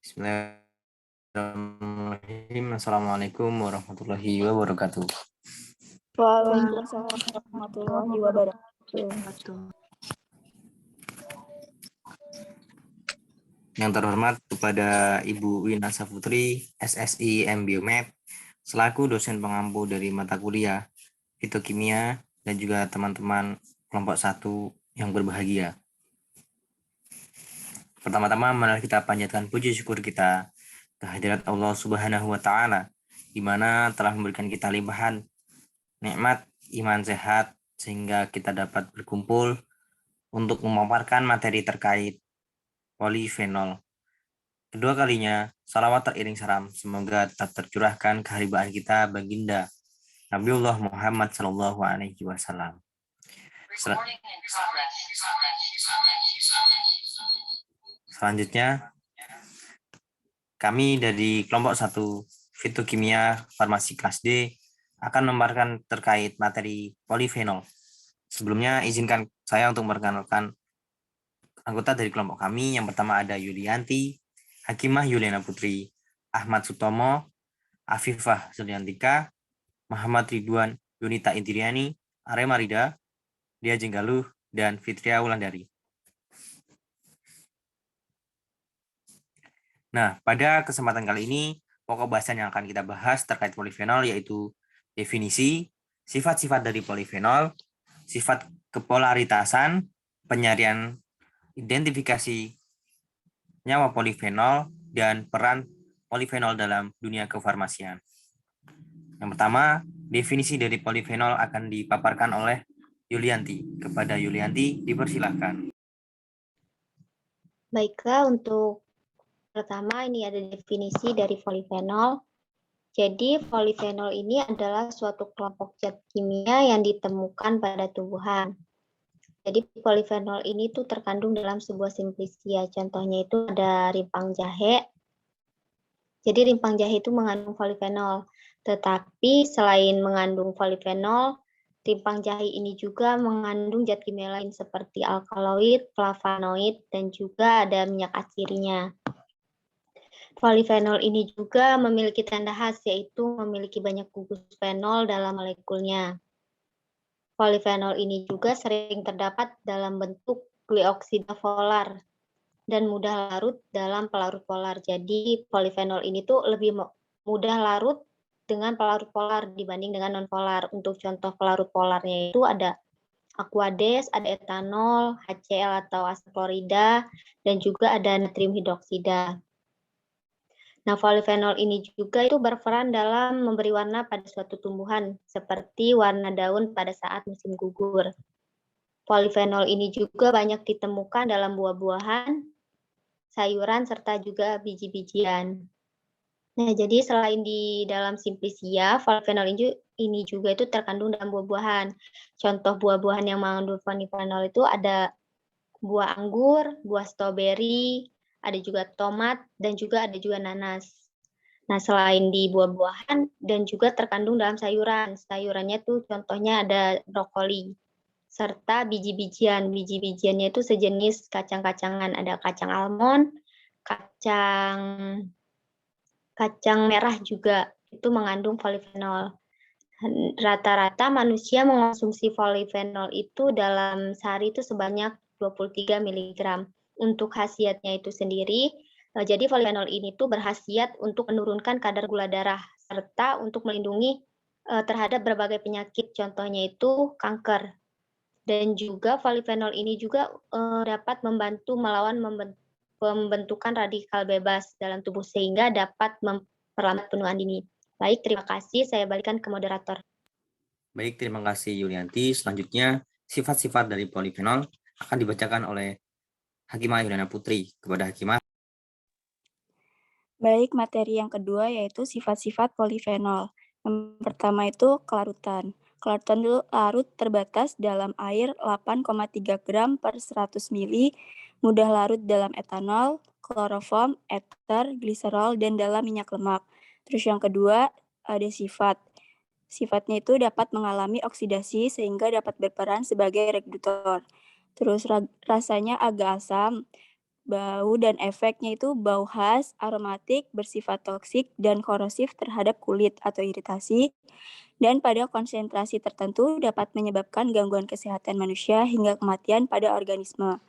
Bismillahirrahmanirrahim. Assalamualaikum warahmatullahi wabarakatuh. Waalaikumsalam warahmatullahi wabarakatuh. Yang terhormat kepada Ibu Wina Saputri, SSI MBiomed, selaku dosen pengampu dari mata kuliah Fitokimia dan juga teman-teman kelompok 1 yang berbahagia. Pertama-tama mari kita panjatkan puji syukur kita kehadirat Allah Subhanahu wa taala di mana telah memberikan kita limpahan nikmat iman sehat sehingga kita dapat berkumpul untuk memaparkan materi terkait polifenol. Kedua kalinya, salawat teriring salam semoga tetap tercurahkan keharibaan kita baginda Nabiullah Muhammad Sallallahu Alaihi Wasallam. Selanjutnya, kami dari kelompok 1 Fitokimia Farmasi kelas D akan memaparkan terkait materi polifenol. Sebelumnya izinkan saya untuk memperkenalkan anggota dari kelompok kami. Yang pertama ada Yulianti, Hakimah Yuliana Putri, Ahmad Sutomo, Afifah Zulyantika, Muhammad Ridwan Yunita Indriani, Arema Rida, Dia Jenggaluh, dan Fitria Wulandari. Nah, pada kesempatan kali ini, pokok bahasan yang akan kita bahas terkait polifenol yaitu definisi, sifat-sifat dari polifenol, sifat kepolaritasan, penyarian identifikasi nyawa polifenol, dan peran polifenol dalam dunia kefarmasian. Yang pertama, definisi dari polifenol akan dipaparkan oleh Yulianti. Kepada Yulianti, dipersilahkan. Baiklah, untuk pertama ini ada definisi dari polifenol. Jadi polifenol ini adalah suatu kelompok zat kimia yang ditemukan pada tumbuhan. Jadi polifenol ini tuh terkandung dalam sebuah simplisia. Contohnya itu ada rimpang jahe. Jadi rimpang jahe itu mengandung polifenol. Tetapi selain mengandung polifenol, rimpang jahe ini juga mengandung zat kimia lain seperti alkaloid, flavonoid, dan juga ada minyak acirinya. Polifenol ini juga memiliki tanda khas, yaitu memiliki banyak gugus fenol dalam molekulnya. Polifenol ini juga sering terdapat dalam bentuk glioksida polar dan mudah larut dalam pelarut polar. Jadi polifenol ini tuh lebih mudah larut dengan pelarut polar dibanding dengan non-polar. Untuk contoh pelarut polarnya itu ada Aquades, ada etanol, HCl atau asam klorida, dan juga ada natrium hidroksida. Nah, polifenol ini juga itu berperan dalam memberi warna pada suatu tumbuhan, seperti warna daun pada saat musim gugur. Polifenol ini juga banyak ditemukan dalam buah-buahan, sayuran, serta juga biji-bijian. Nah, jadi selain di dalam simplisia, polifenol ini juga itu terkandung dalam buah-buahan. Contoh buah-buahan yang mengandung polifenol itu ada buah anggur, buah stroberi, ada juga tomat, dan juga ada juga nanas. Nah, selain di buah-buahan dan juga terkandung dalam sayuran. Sayurannya tuh contohnya ada brokoli, serta biji-bijian. Biji-bijiannya itu sejenis kacang-kacangan. Ada kacang almond, kacang merah juga itu mengandung polifenol. Rata-rata manusia mengonsumsi polifenol itu dalam sehari itu sebanyak 23 mg. Untuk khasiatnya itu sendiri, jadi polifenol ini tuh berkhasiat untuk menurunkan kadar gula darah serta untuk melindungi terhadap berbagai penyakit, contohnya itu kanker. Dan juga polifenol ini juga dapat membantu melawan pembentukan radikal bebas dalam tubuh sehingga dapat memperlambat penuaan dini. Baik, terima kasih. Saya balikan ke moderator. Baik, terima kasih Yulianti. Selanjutnya, sifat-sifat dari polifenol akan dibacakan oleh Hakimah Yuliana Putri. Kepada Hakimah. Baik, materi yang kedua yaitu sifat-sifat polifenol. Yang pertama itu kelarutan. Kelarutan itu larut terbatas dalam air 8,3 gram per 100 ml, mudah larut dalam etanol, kloroform, ether, gliserol, dan dalam minyak lemak. Terus yang kedua ada sifat. Sifatnya itu dapat mengalami oksidasi sehingga dapat berperan sebagai regulator. Terus rasanya agak asam, bau dan efeknya itu bau khas, aromatik, bersifat toksik, dan korosif terhadap kulit atau iritasi, dan pada konsentrasi tertentu dapat menyebabkan gangguan kesehatan manusia hingga kematian pada organisme.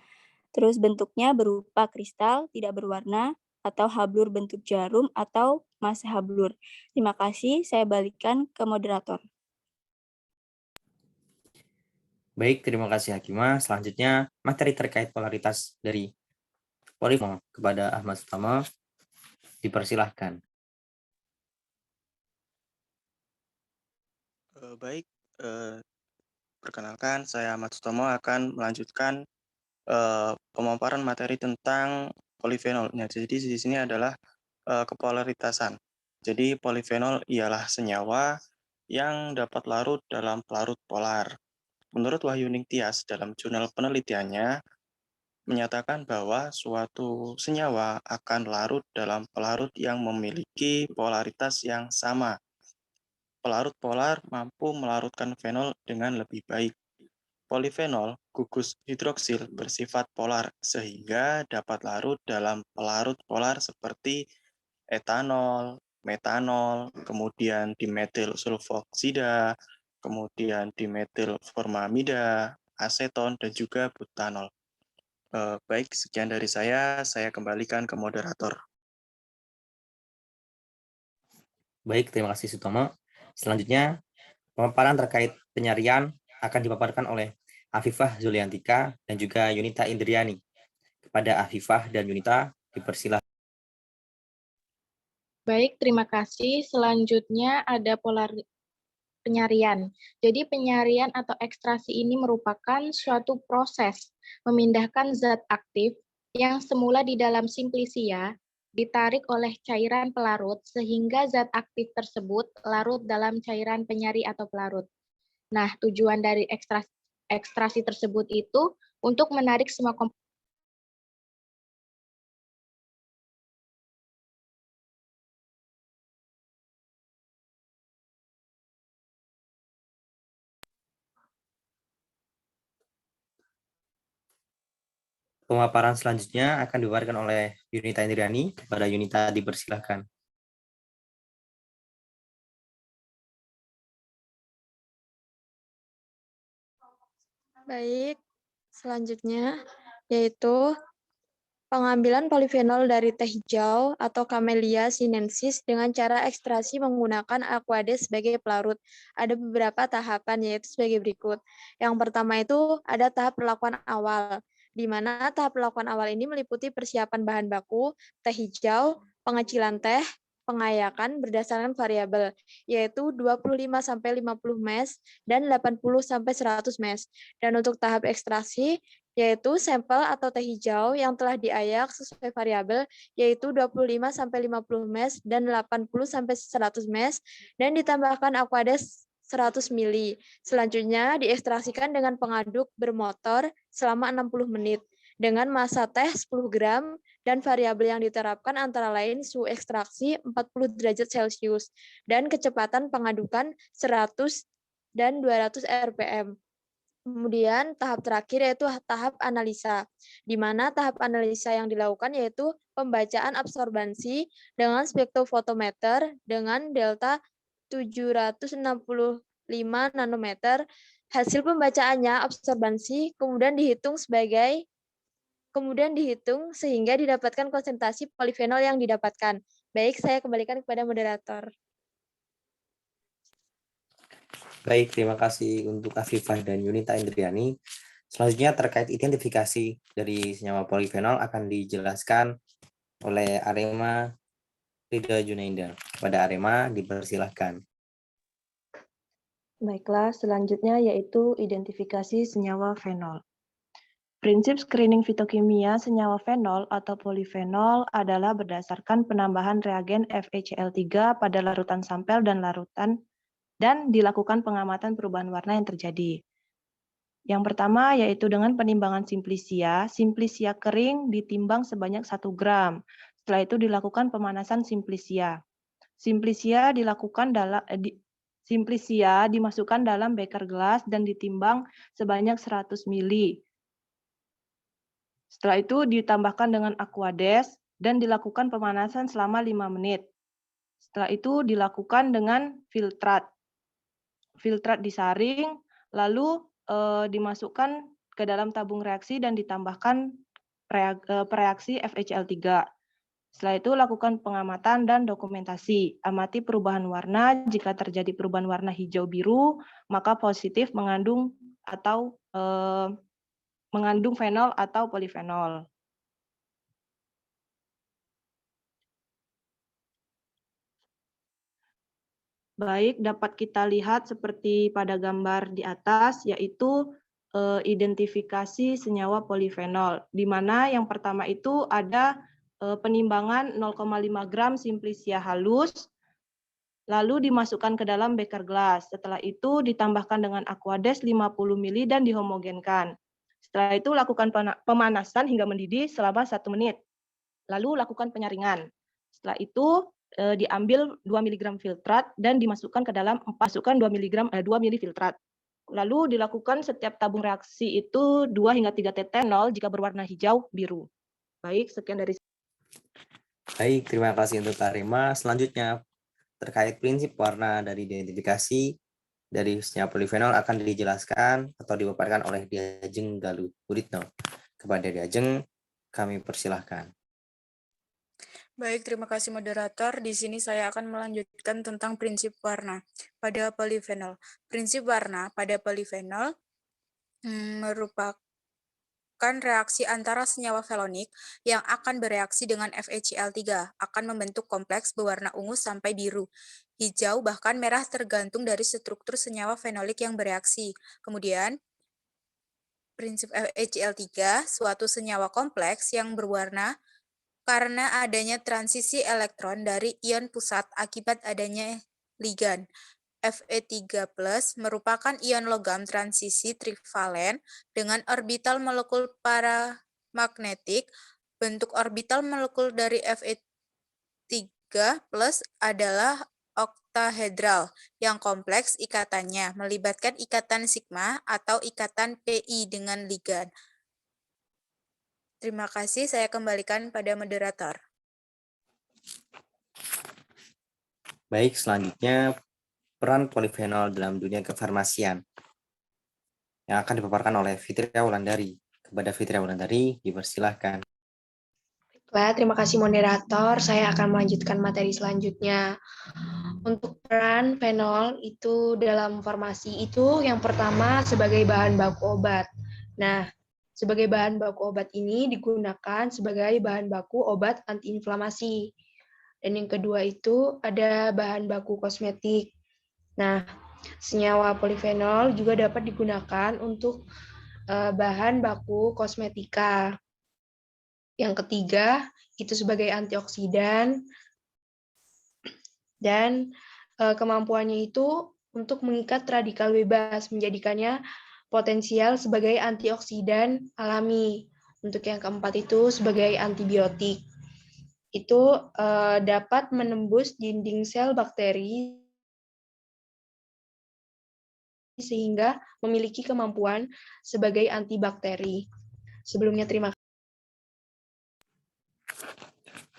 Terus bentuknya berupa kristal, tidak berwarna, atau hablur bentuk jarum, atau massa hablur. Terima kasih, saya balikan ke moderator. Baik, terima kasih Hakimah. Selanjutnya, materi terkait polaritas dari polifenol kepada Ahmad Sutama. Dipersilahkan. Baik, perkenalkan saya Ahmad Sutomo akan melanjutkan pemaparan materi tentang polifenol. Nah, jadi di sini adalah kepolaritasan. Jadi polifenol ialah senyawa yang dapat larut dalam pelarut polar. Menurut Wahyuning Tias dalam jurnal penelitiannya menyatakan bahwa suatu senyawa akan larut dalam pelarut yang memiliki polaritas yang sama. Pelarut polar mampu melarutkan fenol dengan lebih baik. Polifenol, gugus hidroksil, bersifat polar sehingga dapat larut dalam pelarut polar seperti etanol, metanol, kemudian dimetil sulfoksida, kemudian dimetil formamida, aseton, dan juga butanol. Baik, sekian dari saya kembalikan ke moderator. Baik, terima kasih Sutomo. Selanjutnya, pemaparan terkait penyarian akan dipaparkan oleh Afifah Zuliantika dan juga Yunita Indriani. Kepada Afifah dan Yunita, dipersilahkan. Baik, terima kasih. Selanjutnya ada penyarian. Jadi penyarian atau ekstraksi ini merupakan suatu proses memindahkan zat aktif yang semula di dalam simplisia ditarik oleh cairan pelarut sehingga zat aktif tersebut larut dalam cairan penyari atau pelarut. Nah, tujuan dari ekstraksi tersebut itu untuk menarik semua komponen Pemaparan selanjutnya akan dipaparkan oleh Yunita Indriani. Kepada Yunita, dipersilahkan. Baik, selanjutnya yaitu pengambilan polifenol dari teh hijau atau Camellia sinensis dengan cara ekstraksi menggunakan aquades sebagai pelarut. Ada beberapa tahapan yaitu sebagai berikut. Yang pertama itu ada tahap perlakuan awal, di mana tahap perlakuan awal ini meliputi persiapan bahan baku, teh hijau, pengecilan teh, pengayakan berdasarkan variabel, yaitu 25-50 mes dan 80-100 mes. Dan untuk tahap ekstraksi, yaitu sampel atau teh hijau yang telah diayak sesuai variabel, yaitu 25-50 mes dan 80-100 mes, dan ditambahkan aquades 100 ml. Selanjutnya diekstraksikan dengan pengaduk bermotor selama 60 menit dengan massa teh 10 gram dan variabel yang diterapkan antara lain suhu ekstraksi 40 derajat Celcius dan kecepatan pengadukan 100 dan 200 rpm. Kemudian tahap terakhir yaitu tahap analisa, di mana tahap analisa yang dilakukan yaitu pembacaan absorbansi dengan spektrofotometer dengan delta 765 nanometer. Hasil pembacaannya absorbansi kemudian dihitung sehingga didapatkan konsentrasi polifenol yang didapatkan. Baik, saya kembalikan kepada moderator. Baik, terima kasih untuk Afifah dan Yunita Indriani. Selanjutnya terkait identifikasi dari senyawa polifenol akan dijelaskan oleh Arema Rida Junaida. Kepada Arema, dipersilahkan. Baiklah, selanjutnya yaitu identifikasi senyawa fenol. Prinsip screening fitokimia senyawa fenol atau polifenol adalah berdasarkan penambahan reagen FeCl3 pada larutan sampel dan dilakukan pengamatan perubahan warna yang terjadi. Yang pertama yaitu dengan penimbangan simplisia kering ditimbang sebanyak 1 gram. Setelah itu dilakukan pemanasan simplisia. Simplisia dimasukkan dalam beker gelas dan ditimbang sebanyak 100 ml. Setelah itu ditambahkan dengan Aquades dan dilakukan pemanasan selama 5 menit. Setelah itu dilakukan dengan filtrat. Filtrat disaring, lalu dimasukkan ke dalam tabung reaksi dan ditambahkan pereaksi FeCl3. Setelah itu lakukan pengamatan dan dokumentasi. Amati perubahan warna. Jika terjadi perubahan warna hijau biru, maka positif mengandung atau mengandung fenol atau polifenol. Baik, dapat kita lihat seperti pada gambar di atas, yaitu identifikasi senyawa polifenol, di mana yang pertama itu ada penimbangan 0,5 gram simplisia halus, lalu dimasukkan ke dalam beker gelas. Setelah itu ditambahkan dengan Aquades 50 ml dan dihomogenkan. Setelah itu lakukan pemanasan hingga mendidih selama 1 menit. Lalu lakukan penyaringan. Setelah itu diambil 2 mg filtrat dan dimasukkan ke dalam 2 ml filtrat. Lalu dilakukan setiap tabung reaksi itu 2 hingga 3 tetes fenol jika berwarna hijau biru. Baik, sekian dari saya. Baik, terima kasih untuk Kak Rema. Selanjutnya, terkait prinsip warna dari identifikasi dari senyawa polifenol akan dijelaskan atau dipaparkan oleh Diajeng Galuh Guritno. Kepada Diajeng, kami persilahkan. Baik, terima kasih moderator. Di sini saya akan melanjutkan tentang prinsip warna pada polifenol. Prinsip warna pada polifenol merupakan reaksi antara senyawa felonik yang akan bereaksi dengan FeCl3 akan membentuk kompleks berwarna ungu sampai biru, hijau, bahkan merah tergantung dari struktur senyawa fenolik yang bereaksi. Kemudian, prinsip FeCl3, suatu senyawa kompleks yang berwarna karena adanya transisi elektron dari ion pusat akibat adanya ligan. Fe3+ merupakan ion logam transisi trivalen dengan orbital molekul paramagnetik. Bentuk orbital molekul dari Fe3+ adalah oktahedral yang kompleks ikatannya, melibatkan ikatan sigma atau ikatan Pi dengan ligan. Terima kasih, saya kembalikan pada moderator. Baik, selanjutnya peran polifenol dalam dunia kefarmasian yang akan dipaparkan oleh Fitria Wulandari. Kepada Fitria Wulandari, dipersilahkan. Baiklah, terima kasih moderator. Saya akan melanjutkan materi selanjutnya. Untuk peran fenol itu dalam farmasi itu yang pertama sebagai bahan baku obat. Nah, sebagai bahan baku obat ini digunakan sebagai bahan baku obat antiinflamasi. Dan yang kedua itu ada bahan baku kosmetik. Nah, senyawa polifenol juga dapat digunakan untuk bahan baku kosmetika. Yang ketiga itu sebagai antioksidan dan kemampuannya itu untuk mengikat radikal bebas, menjadikannya potensial sebagai antioksidan alami. Untuk yang keempat itu sebagai antibiotik. Itu dapat menembus dinding sel bakteri sehingga memiliki kemampuan sebagai antibakteri. Sebelumnya terima kasih.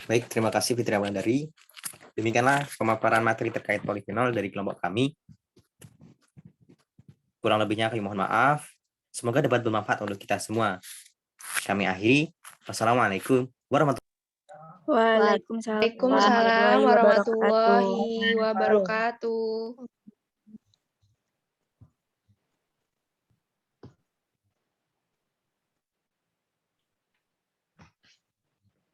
Baik, terima kasih Fitria Wulandari. Demikianlah pemaparan materi terkait polifenol dari kelompok kami. Kurang lebihnya kami mohon maaf. Semoga dapat bermanfaat untuk kita semua. Kami akhiri. Wassalamualaikum warahmatullahi wabarakatuh. Waalaikumsalam Waalaikumsalam warahmatullahi wabarakatuh.